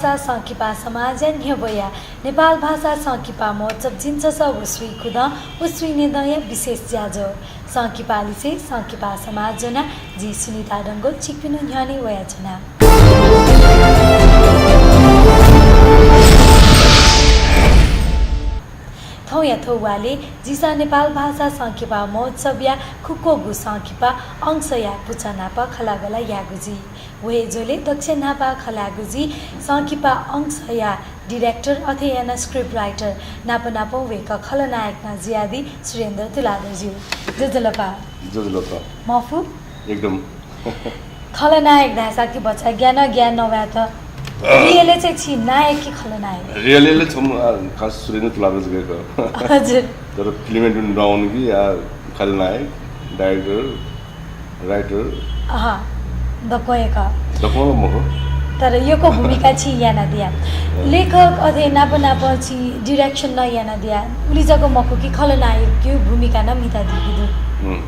भाषा संकिपा समाजहा न्यवया नेपाल भाषा संकिपा महोत्सव जिन्चस उस्वी खुद उस्विने दय विशेष ज्याजो संकिपा लिसे संकिपा समाजना जी सुनिता डंगो चिकपिनु न्याने वयाजना थौया थौवाले जिसा नेपाल भाषा संकिपा महोत्सव या खुक्कोगु संकिपा अंशया पुचनापा खलागला यागुजी वेजोले दक्षिण नापा खलागुजी संकिपा अंशया डाइरेक्टर अथवा स्क्रिप्ट राइटर नापा वेक खलनायक ना जियादी सुरेन्द्र तुलादरज्यू जजलपा मफु एकदम खलनायक धासा कि बच्चा ज्ञान नभए त रियलले चाहिँ छि नायक कि खलनायक रियलले छम खास सुरेन्द्र तुलादरज गएको हजुर तर फिल्म पनि नआउनु कि खलनायक डाइरेक्टर राइटर दकोएका मको तर योको भूमिका छि याना दिया लेखक अथे नाप छि डाइरेक्सन न याना दिया उलिजको मको कि खलनायक यो भूमिका न मिता दिगिदु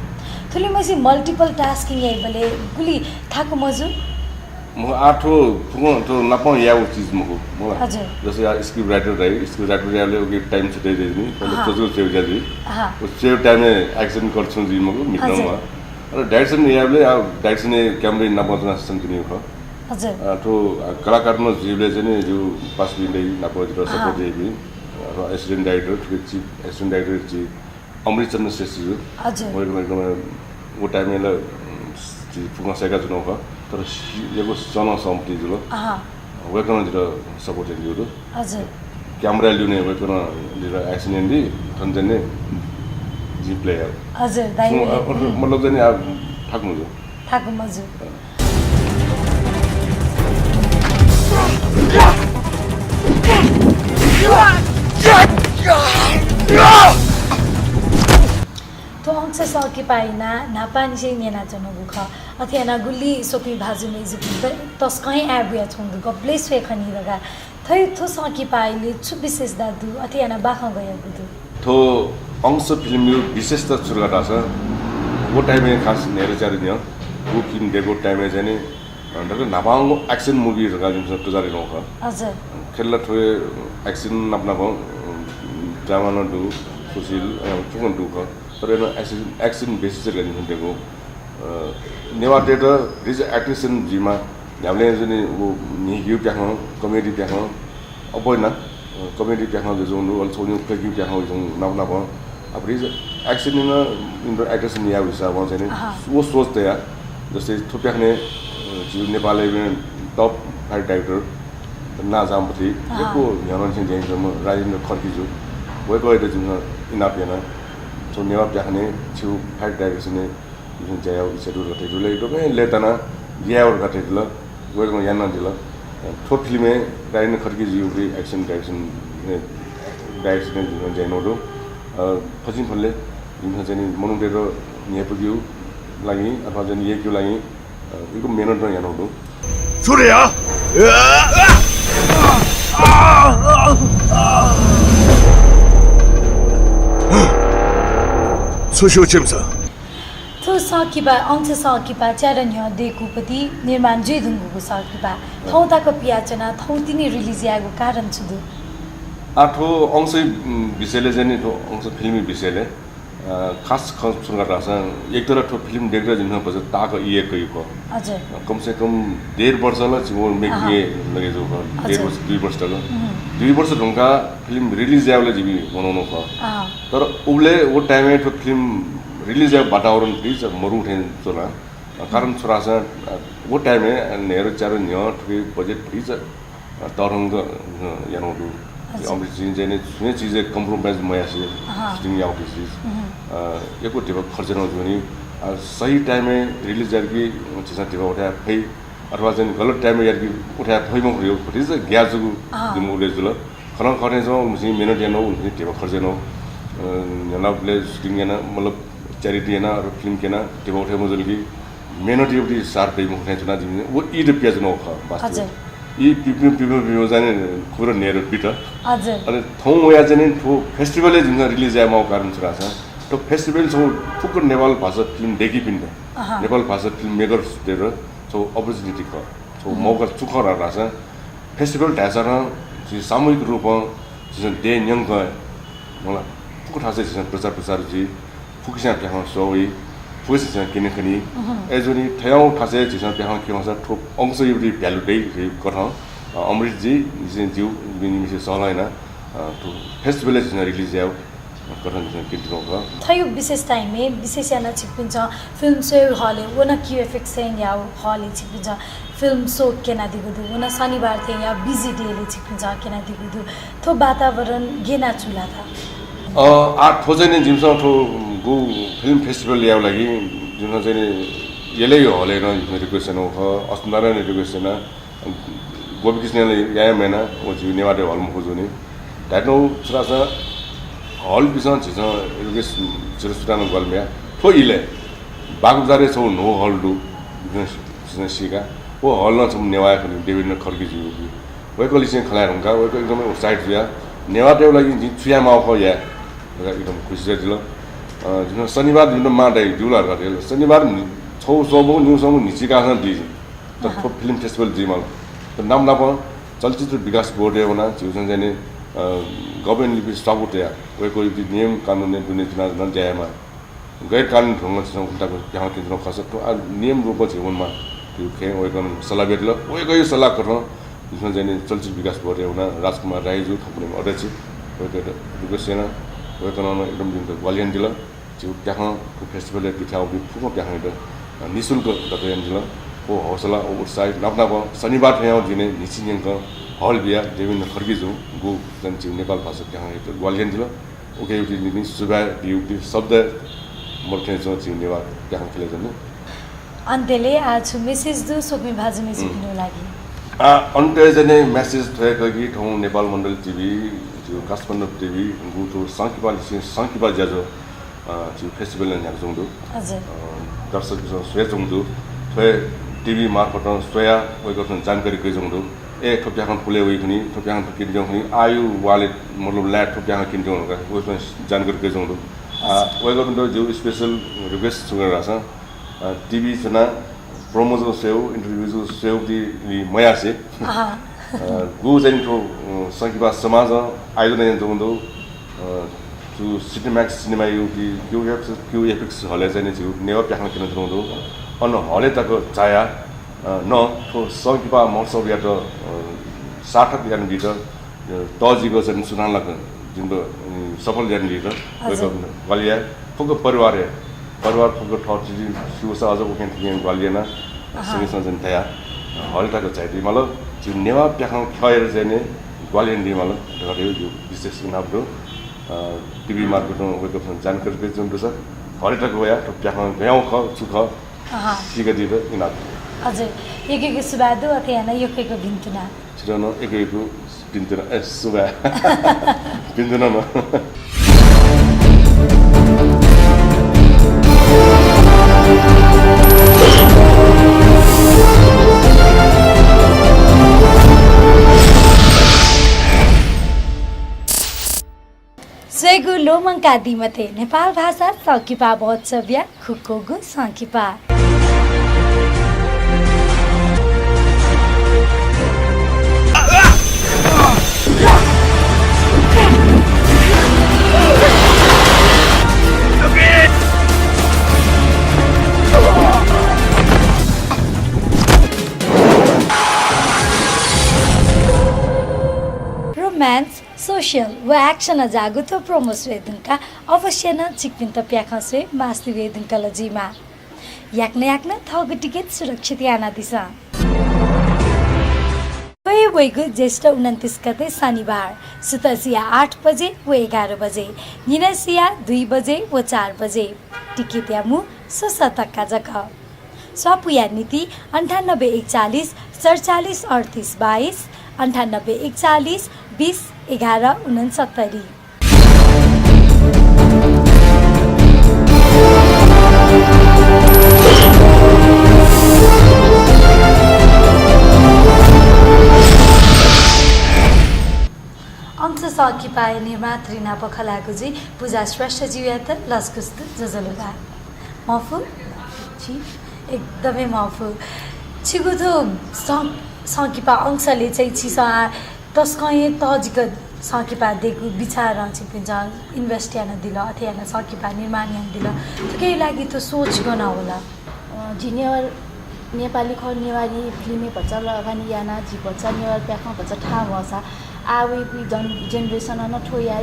थुली मसी मल्टिपल टास्किङ है बले गुली थाको मजु म आठो फुको तो नपाउ याउ चीज मको मलाई हजुर जस्तै स्क्रिप्ट राइटर रहे स्क्रिप्ट राइटर याले ओके टाइम छुटे दिनी पहिले तजु सेव जादी उस सेव टाइम में एक्सन गर्छु जी मको मिट्नमा र डाइरेक्सन याले डाइरेक्सन क्यामेरा नपाउन सकिने हो हजुर तो कलाकार न जीवले चाहिँ जो पास दिँदै नपाउ र सपोर्ट दिए र assistant director chief assistant director chief Amrit Chandra Shrestha हजुर म एकदम वो टाइम में फुका सेका जुन हो तर यो सन सम्पति जुल वेकन दिर सपोर्ट दियो हजुर क्यामेरा ल्याउने वेकन दिर एक्सन दि थन्जने जी प्लेयर हजुर दाइ मतलब चाहिँ अब थाक्नु मजु तो अंश संकिपाइना नापानी से नेना चनगुख अथेना गुल्ली सोपी भाजु मेजु तस्कै आबुया छुंगु गप्लेस वे खनि रगा थै थो संकिपाइले छु विशेष दादु अथेना बाखा गया गुदु थो अंश फिल्म यो विशेषता सुरुवात छ वो टाइम में खास नेरे चारि दियो वो फिल्म देखो टाइम में जाने डक नाबाङ एक्सन मूवी रगा जुन छ तजारि नख हजुर खेलला थो एक्सन नपनाको ड्रामा न दु सुशील चुकन दुख तर एक्सन बेसिस गरिन्छ देखो नेवा थिएटर रिज एक्टिसन जिमा हामीले जुन वो नियु प्याखौ कमेडी प्याखौ अपोइना कमेडी प्याखौ जुन अल सोन्यु प्याखौ प्याखौ जुन नपनाप अब रिज एक्सन न इन्डो एक्टिसन या हिसाब चाहिँ वो सोच्दै या जस्तै थुप्याख्ने जो नेपाली में टप 5 डाइरेक्टर ना जामपति यको ध्यान चाहिँ जाइसम राजेन्द्र खर्कीजु वेको एते जुन इनापिएन तो नेवा प्याख्ने छु 5 डाइरेक्सन जुन जायो इसेरु रते जुले एकदमै लेतना यावर गते जुल वेको याना दिल थो फिल्म राजेन्द्र खर्कीजु भी एक्सन डाइरेक्सन जुन जाइनोदो फजिन फल्ले जुन चाहिँ मनुदेरो नेपुग्यु लागि अथवा जुन येक्यु लागि इको मेहनत न यानोदो सुरेया 소시오침사 थो संकिपा अंश संकिपा चारन्य देखुपति निर्माण जे दुंगुको संकिपा थौताको पियाचना थौतिनी रिलिज यागो कारण छुदु आठो अंश विषयले चाहिँ थो अंश फिल्मी विषयले खास सुनगा रासा एक तरह ठो फिल्म देख्दा जिन पछि ताको इएको यो हजुर कम से कम 1.5 वर्ष ल जिमो मेकिए लगे जो 1.5 वर्ष 2 वर्ष तक 2 वर्ष ढंका फिल्म रिलीज यावले जिबी बनाउनु ख तर उले वो टाइम में ठो फिल्म रिलीज या वातावरण प्लिज मरु उठे चला कारण छोरा सा वो टाइम में नेहरू चारो न्य ठुके बजेट प्लिज तरंग यानोदु अमृत जी चाहिँ सुने चीज कम्प्रोमाइज मयासे स्टिङ आउट चीज एको टिप खर्च नहुने सही टाइम में रिलीज जारकी चीज टिप उठा फै अथवा चाहिँ गलत टाइम में यारकी उठा फैमा गयो फटिज ग्याजुगु दिमुले जुल खन खने जो मुसी मेहनत यानो उनी टिप खर्च न नलाबले स्टिङ याना मतलब चैरिटी याना और फिल्म केना टिप उठे मजलकी मेहनत योटी सार दै मुखने चुना दिने वो ई द पेज न ख वास्तव यी पिपल जाने खुरो नेरो पिट हजुर अनि थौ या चाहिँ ठो फेस्टिभल जुन रिलिज या मौका कारण छ तो फेस्टिभल छौ फुक्क नेपाल भाषा फिल्म देखि पिन्द नेपाल भाषा फिल्म मेकर्स देर छौ अपर्च्युनिटी ख छौ मौका चुख र छ फेस्टिभल ढाँचा जी सामूहिक रूपमा जिसन दे न्यंग मलाई फुक ठासे जिसन प्रचार जी फुकसिया प्याहा सोई फुस जिसन किने खनि एजोनी थयाउ ठासे जिसन प्याहा किमसा ठोप अंश युरि भ्यालु दे कथा अमृत जी जिसन जिउ बिनि मिसे सलाइना तो फेस्टिभल जिसन रिलिज याउ कथा जिसन किन्नु हो थयो विशेष टाइम में विशेष याना छिपिन्छ फिल्म शो हॉल वना क्यूएफएक्स याउ हॉल छिपिन्छ फिल्म शो केना दिगुदु वना शनिबार थे या बिजी डे ले छिपिन्छ केना दिगुदु थो वातावरण गेना चुला था आठ खोजने जिमसा ठो गो फिल्म फेस्टिभल याउ लागि जुन चाहिँ यले हले न रिक्वेस्ट हो अस्नारा रिक्वेस्ट गोपी कृष्णले या मैना ओ जि नेवाटे हल खोजने दानो सुरासा हल बिसन छ रिक्वेस्ट सुरसुटान गलम्या थो इले बागुजारे छौ नो हल दु जुन सिका ओ हल न छम नेवाया खनि डेभिड न खर्की जु वेको लिसे खलाय हुँका वेको एकदमै साइड जुया नेवाटे लागि जि छुया माउ ख या एकदम खुसी दिलो जुन शनिबार जुन माडै जुला गरेल शनिबार छौ सबो न्यूसमु निचिका छ दि त फिल्म फेस्टिभल जिमल त नाम नाप चलचित्र विकास बोर्ड एवना जुन चाहिँ गभर्नमेन्ट लिपि सपोर्ट या वेको नियम कानुन ने दुने जुना न जायमा गैर कानुन ढंग छ उल्टाको त्यहाँ तिम्रो खस नियम रूपमा जीवनमा त्यो खे वेको सल्लाह बेटल वेको यो सल्लाह गर्न जुन चाहिँ चलचित्र विकास बोर्ड एवना राजकुमार राईजु थपुने अध्यक्ष वेको विकसेना वेको एकदम जुन ग्वालियन दिल जो त्यहाँ फेस्टिभल पिठा उबि फुको त्यहाँ त निशुल्क दतयन दिल ओ हौसला ओ उत्साह नपनाप शनिबार यहाँ दिने निचिन्यक हल बिया देवेन्द्र खर्की जो गो जन नेपाल भाषा त्यहाँ त ग्वालियन दिल ओके युति नि सुबा युति शब्द मर्थे जो नेवा त्यहाँ खेले जन अन्त्यले आज मेसेज दु सोकमी भाजुमी सिक्नु लागि अन्त्य जने मेसेज थएको कि ठौ नेपाल मण्डल टिभी जो काठमाडौँ टिभी गुटो संकिपा लिसे संकिपा ज्याजो जो फेस्टिभल न याजोंदो हजुर दर्शक जो स्वेजोंदो थ्वे टिभी मार्फत स्वया वेको जानकारी गजोंदो ए थोप्याखन पुले वेखनि थोप्याखन किन्जोंखनि आयु वाले मतलब ल्याट थोप्याखन किन्जोंगा वेको जानकारी गजोंदो वेको जो स्पेशल रिक्वेस्ट सुगरा छ टिभी जना promotion save interview save the मया से गु चाहिँ ठो संकिपा समाज आइदो नै जोंदो जो सिनेमैक्स सिनेमा युकी क्यूएफएक्स हले चाहिँ जो नेवा प्याखन किन जोंदो अन हले तक चाया न ठो संकिपा महोत्सव या त सार्थक यान बिट तजिको चाहिँ सुनान लग जुन सफल यान बिट वेको गलिया फुको परिवार फुको ठट शिवसा अझ उकेन थिएन गलिएना सँगै सँगै तया हले तक चाहिँ मलाई जो नेवा प्याखन खएर चाहिँ ग्वालियन दिमाल गरे यो विशेष नामको टिभी मार्फत वेको जानकारी पे जुन छ हले तक गया त प्याखन गयाउ ख सुख ठीक दिद इना हजुर एकेको सुबादु अथवा एकेको भिन्तुना छिटो न एकेको भिन्तुना ए सुबा भिन्तुना न स्वेगु लोमङ्का दिमते नेपाल भाषा संकिपा महोत्सव खुक्कोगु संकिपा रोमान्स सोशल व एक्शन जागुत प्रोमोस वेदुनका अवश्य न चिकपिन्त प्याखसवे मास्ति वेदुनका लजीमा याक्न थगु टिकट सुरक्षित याना दिशा वैगु ज्येष्ठ 29 गते शनिबार सुतसिया 8 बजे व 11 बजे निनसिया 2 बजे व 4 बजे टिकट यामु सोसतक्का जक स्वापुया नीति 9841 47 38 22 9841 20 11 69 अंश संकिपा निर्मात्री नापखलागुजी पूजा श्रेष्ठ जीव्यात लस्कुस्त जजलुगा मफु छी एकदमै मफु छिगुथो संकिपा अंशले चाहिँ छिसा तस्कए तजिक संकिपा देखु विचार छिपिन्छ इन्भेस्ट याना दिला अथवा संकिपा निर्माण याना दिला त्यही लागि त सोच गर्न होला जिनेवर नेपाली ख नेवारी फिल्मे भन्छ लगानी याना जी भन्छ नेवार प्याखमा भन्छ ठा भसा आवे पि जेनेरेसन न ठोया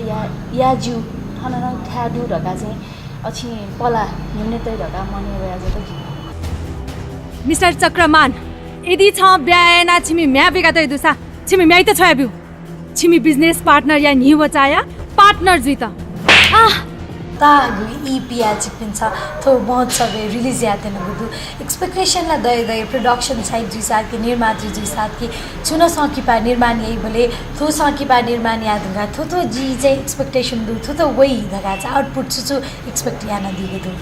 या जिउ ठन न ठा दु ढका चाहिँ अछि पला निम्ने तै ढका मने गया जतो जी मिस्टर चक्रमान यदि छ ब्याना छिमी म्या बेगा तै दुसा छिमी म्याइ त छया बिउ छिमी बिजनेस पार्टनर या नि वचाया पार्टनर जुइ त तागु इपिया छिपिन्छ थो बहुत सबै रिलिज यादेन गुदु एक्सपेक्टेसन ला दय दय प्रोडक्सन साइड जी साथ के निर्मात्री जी साथ की चुना संकिपा निर्माण यही भले थो संकिपा निर्माण यादगा थो तो जी चाहिँ एक्सपेक्टेसन दु थो तो वही धगा छ आउटपुट छु एक्सपेक्ट याना दिगु दु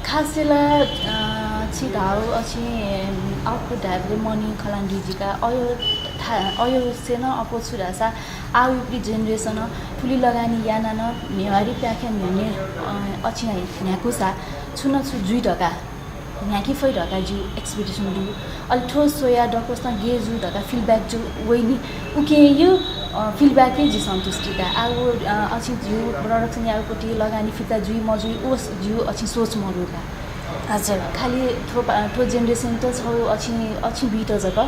खासला छि धाउ अछि आउटपुट धाबले मनी खलान्डी जीका अयो सेन अपो छुरासा आउपी जेनेरेसन फुली लगानी याना न नेवारी प्याखे न्याने अछि न्याकुसा छुन छु जुइ ढका न्याकी फै ढका जु एक्सपेक्टेसन दु अल ठोस सोया डकोस न गे जु ढका फिडब्याक जु वइनी उके यो फिडब्याक के जि सन्तुष्टिका आउ अछि जु प्रोडक्सन यापटी लगानी फिता जुइ मजुइ ओस जु अछि सोच मरुका हजुर खाली थो जेनेरेसन त छौ अछि बिट जक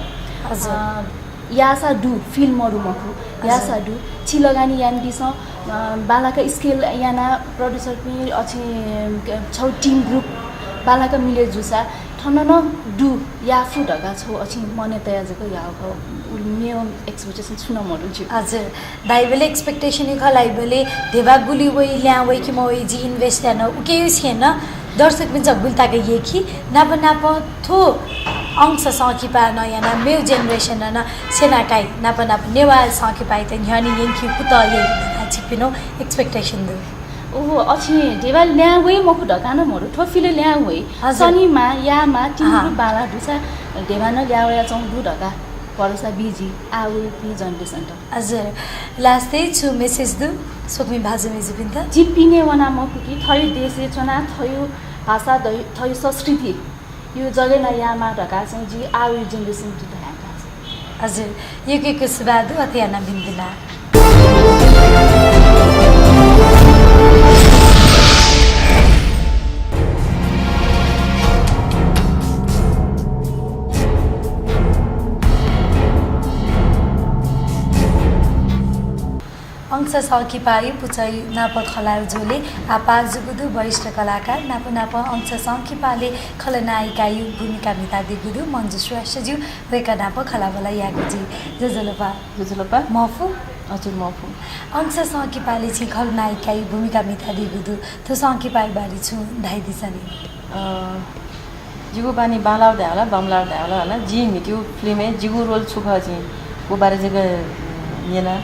हजुर यासा डु फिल्महरु मखु यासा डु छि लगानी यान दिस बालाका स्केल याना प्रोड्युसर पनि अछि छौ टिम ग्रुप बालाका मिले जुसा ठनन डु या फुडका छौ अछि मने तया जको याको उल्मियो एक्सपेक्टेसन छुन मरु छि हजुर दाइबले एक्सपेक्टेसन खलाइबले देवा गुली वइ ल्या वइ कि म वइ जी इन्भेस्ट यान उके छैन दर्शक पनि जगुलता के यखि नाप थो अंश संकिपा नयाँ मेउ जेनेरेसन न सेनाकाई नाप नेवा संकिपा त न्यानी यंखि कुत ये छिपिनो एक्सपेक्टेसन दु ओहो अछि देवाल ल्यावै मखु ढकान मरु ठोफिले ल्यावै शनिमा यामा तिम्रो बाला दुसा देवान ल्यावया चौ दु ढका परसा बिजी आउ पि जेनेरेसन त हजुर लास्टै छु मेसेज दु सोकमी भाजु मेजु पिन्त जिपिने वना मखु कि थय देशे चना थयो भाषा थय संस्कृति यो जगै नयाँमा ढका चाहिँ जी आउ जेनेरेसन त ढका हजुर यो के सुबादु अथयाना बिन्दिना अंश संकिपाई पुचाई नाप खलाउ जोले आपा जुगुदु वरिष्ठ कलाकार नाप अंश संकिपाले खलनायिका यु भूमिका मिता दिगुदु मञ्जु श्रेष्ठज्यू वेका नाप खलाबला यागुजी जजलपा मफु हजुर मफु अंश संकिपाले छि खलनायिका यु भूमिका मिता दिगुदु तो संकिपाई बारी छु धाइ दिसनी जिगु बानी बालाउ दाला बमलाउ दाला होला जी मिट्यो फिल्मे जिगु रोल छुखा जी को बारे जगह येना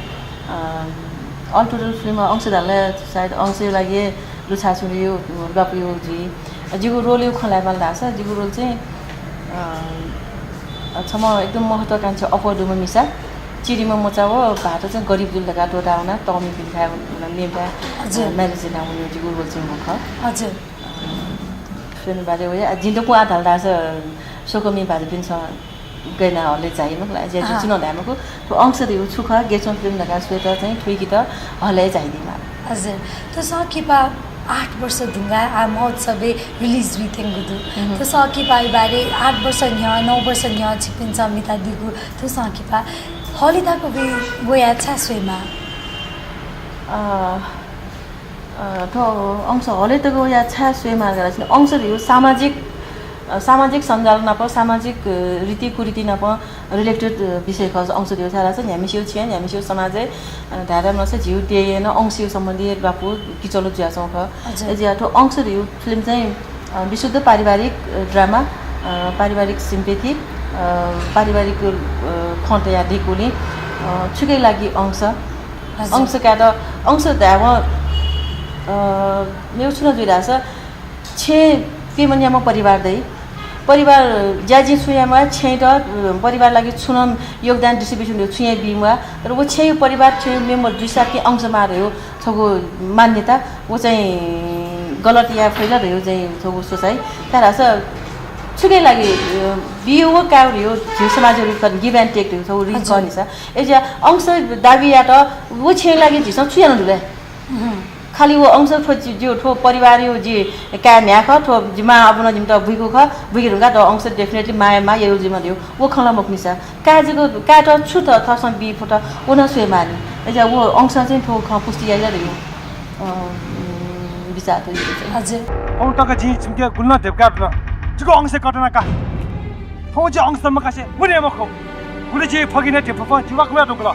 अल टोटल फिल्म अंश दाला सायद अंश लागि लुछा छुरियो गपियो जी जिगु रोल यो खलाइ बाल दास जिगु रोल चाहिँ छम एकदम महत्त्वकांक्षी अपडुम मिसा चिरीमा मचाव भात चाहिँ गरिब दुलका टोटा हुना तमी पिखा हुना नेटा म्यारेज ना हुने जिगु रोल चाहिँ मुख हजुर फिल्म बारे हो या जिन्दो को आधाल दास सोकमी बारे पिन छ गैना हले चाहिँ मलाई जे जुन ल्यामको अंश दिउ छुखा गेचन फिल्म लगा स्वेटर चाहिँ ठुकी त हले चाहिँ दिमा हजुर तो संकिपा 8 वर्ष ढुङ्गा आ महोत्सवले रिलिज बितेंगुदु तो संकिपा बारे 8 वर्ष न्या 9 वर्ष न्या छिपिन्छ मिता दिगु तो संकिपा हलिदाको गोया छ स्वेमा तो अंश हले त गोया छ स्वेमा गरा छ अंश दिउ सामाजिक सञ्जाल नाप सामाजिक रीति कुरीति नाप रिलेटेड विषय खस अंश दिउ छारा छ न्यामिसिउ छिया न्यामिसिउ समाजै धारा नसे जिउ टेयन अंशिउ सम्बन्धी बापु किचलो ज्या छौ ख एजिया तो अंश दिउ फिल्म चाहिँ विशुद्ध पारिवारिक ड्रामा पारिवारिक सिम्पेथी पारिवारिक खन्टया दिकुली छुकै लागि अंश का त अंश दाव मेरो छुन जुइराछ छे पेमन्यामा परिवार ज्याजी छुयामा छे त परिवार लागि छुन योगदान डिस्ट्रिब्युसन हो छुया बिमा र वो छे परिवार छे मेम्बर दुई साथी अंश मार्यो छगो मान्यता वो चाहिँ गलत या फैला रह्यो चाहिँ छगो सोचाइ तारास छुकै लागि बियो काउरियो झिउ समाजहरू त गिभ एन्ड टेक छ उ रिच गर्नेछ एजा अंश दाबी या त वो छे लागि झिस छुयान दुले खाली वो अंश जो ठो परिवार यो जे का म्या ख ठो जिमा अपन जिम त बुइको ख बुइरुगा त अंश डेफिनेटली माया यो जिमा दियो वो खला मक्निसा काजको काट छु त थसम बि फोट ओन सुए मानि एजा वो अंश चाहिँ ठो ख पुस्ति आइला दियो विचार त हजुर औ टका जी छिमके गुल्न देवका र जिको अंश कटना का थौ जे अंश म कासे मुने मखौ गुले जे फगिने टेप फ जिवा कुया दगला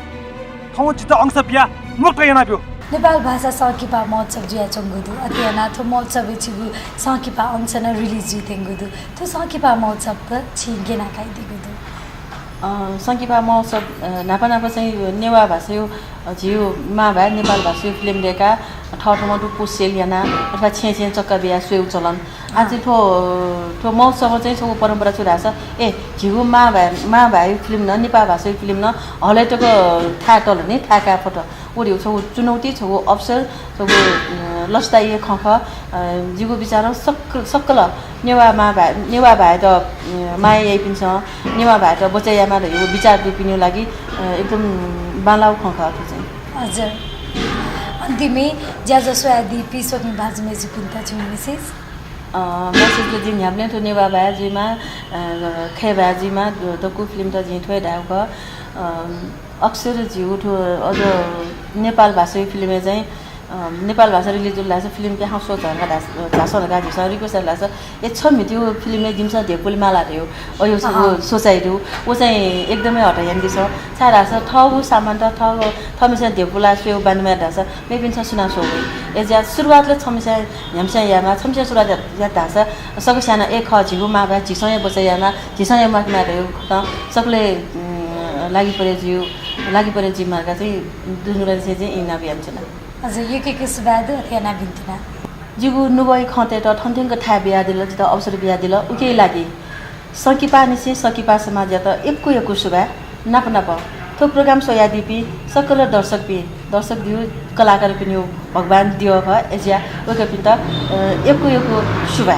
थौ जित अंश बिया मुक्त yana बियो नेपाल भाषा सङ्किपा महोत्सव जुया चङ्गुदु अत्यना थो महोत्सव छिगु सङ्किपा अंशना रिलिज जुतेंगुदु थो सङ्किपा महोत्सव त छिगेना काइदिगुदु सङ्किपा महोत्सव नापा नापा चाहिँ नेवा भाषा यो झिउ मा भए नेपाल भाषा फिल्म देखा ठाउँमा टु पुसेल याना अथवा छे चक्का बिहा स्वेउ चलन आज ठो महोत्सव चाहिँ छौ परम्परा छुरा छ ए झिउ मा भए फिल्म न नेपाल भाषा फिल्म न हलेटको थाटल नि थाका फोटो ओडियो छौ चुनौती छौ अवसर छौ लस्ताइ खख जिगो विचार सक्कल नेवा भए त माया यही पिन्छ नेवा भए त बचाइयामा यो विचार दुपिनु लागि एकदम बालाउ खख चाहिँ हजुर अन्तिमै ज्याजसो आदि पिसोक्ने बाजुमेजी पिन्ता छु विशेष मेसेजले जिम हामीले त नेवा भाजीमा खे भाजीमा दकु फिल्म त जि ठोय डाउक अक्सर जिउ ठो अझ नेपाल भाषा फिल्म चाहिँ नेपाल भाषा रिलिज लाग्छ फिल्म के हाँसो झर्का झासन गाजी सरीको सर लाग्छ ए छ मिट्यो फिल्मले जिम्स धेपुल माला थियो अयो सोचाइरु ऊ चाहिँ एकदमै हटाइन्दी छ सारा छ ठौ सामान त थमिसा धेपुला स्वेउ बानुमा ढाछ मेबिन छ सुना सो ए ज्या सुरुवातले छमिसा ह्यामसा यामा छमिसा सुरुवात या ढाछ सबै साना एक ख झिगु मा भए झिसय बचाइयामा झिसय माकमा रह्यो त सबले लागि परे जिम्माका चाहिँ दुनुरा चाहिँ इना बिहान छैन हजुर यो के सुबादु अथेना बिन्तिना जिगु नुगई खते त ठन्थेङको ठा बिहा दिल जित अवसर बिहा दिल उकै लागि सकिपा निसे सकिपा समाज त एको सुबा नाप थो प्रोग्राम सोयादिपी सकल दर्शक दियो कलाकार पनि भगवान दियो भ एजिया ओके पिता एको सुबा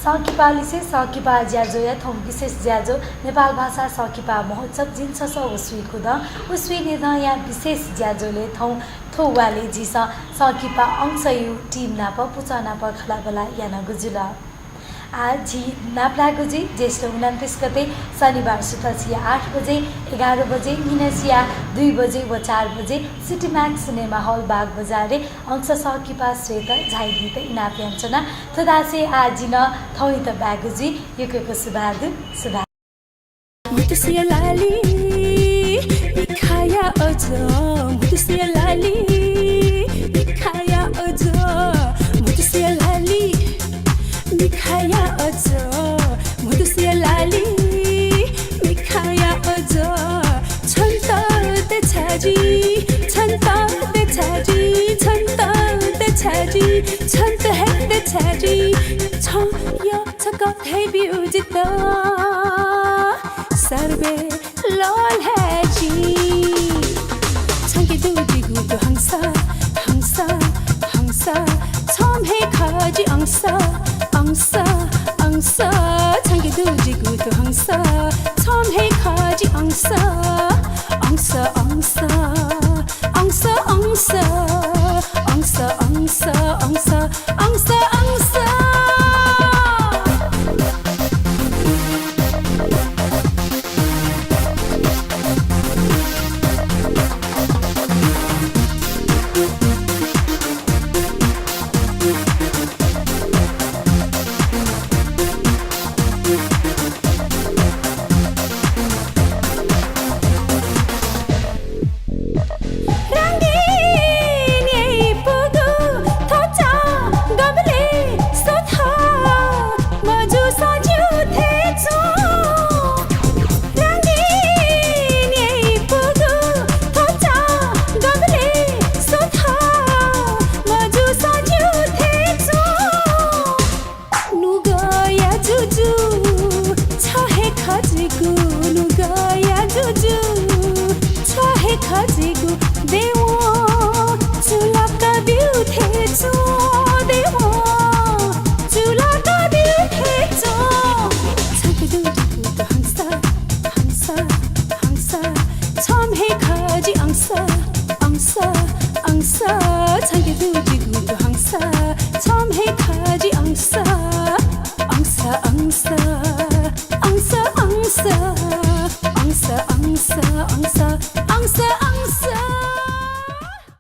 सङ्किपा लिसे सङ्किपा ज्याजो या थोम विशेष ज्याजो नेपाल भाषा सङ्किपा महोत्सव जिन्स उसुइको द उसुइ निध या विशेष ज्याजोले थो वाले जिसा सङ्किपा अंश यु टिम नाप पुचा नाप खलाबला या नगुजुल झी नाप्लागुजी ज्येष्ठ 29 गते शनिबार सुतसिया 8 बजे 11 बजे मिनसिया 2 बजे व 4 बजे सिटी मैक्स सिनेमा हॉल बाग बजारे अंश सकिपा श्वेत झाइदित इनाप्याञ्चना थदासे आजिन थौइत बागुजी युकेको सुबादु सुबा मुतसिया लाली खाया अझ मुतसिया लाली खाया अझ मुतसिया लाली मिखाया अझ मुदुसिया लाली मिखाया अझ छन्त दे छाजी छन्त दे छाजी छन्त दे छाजी छन्त है दे छाजी छ यो छ कथै बिउजित सर्वे लल है जी छंके दुजी गुदो हंसा हंसा हंसा छम है खाजी अंसा अंसा छंगे दुजी गुतो अंसा छम है खाजी अंसा अंसा अंसा अंसा अंसा अंसा अंसा अंसा अंसा अंसा छाङ्के दुजिगु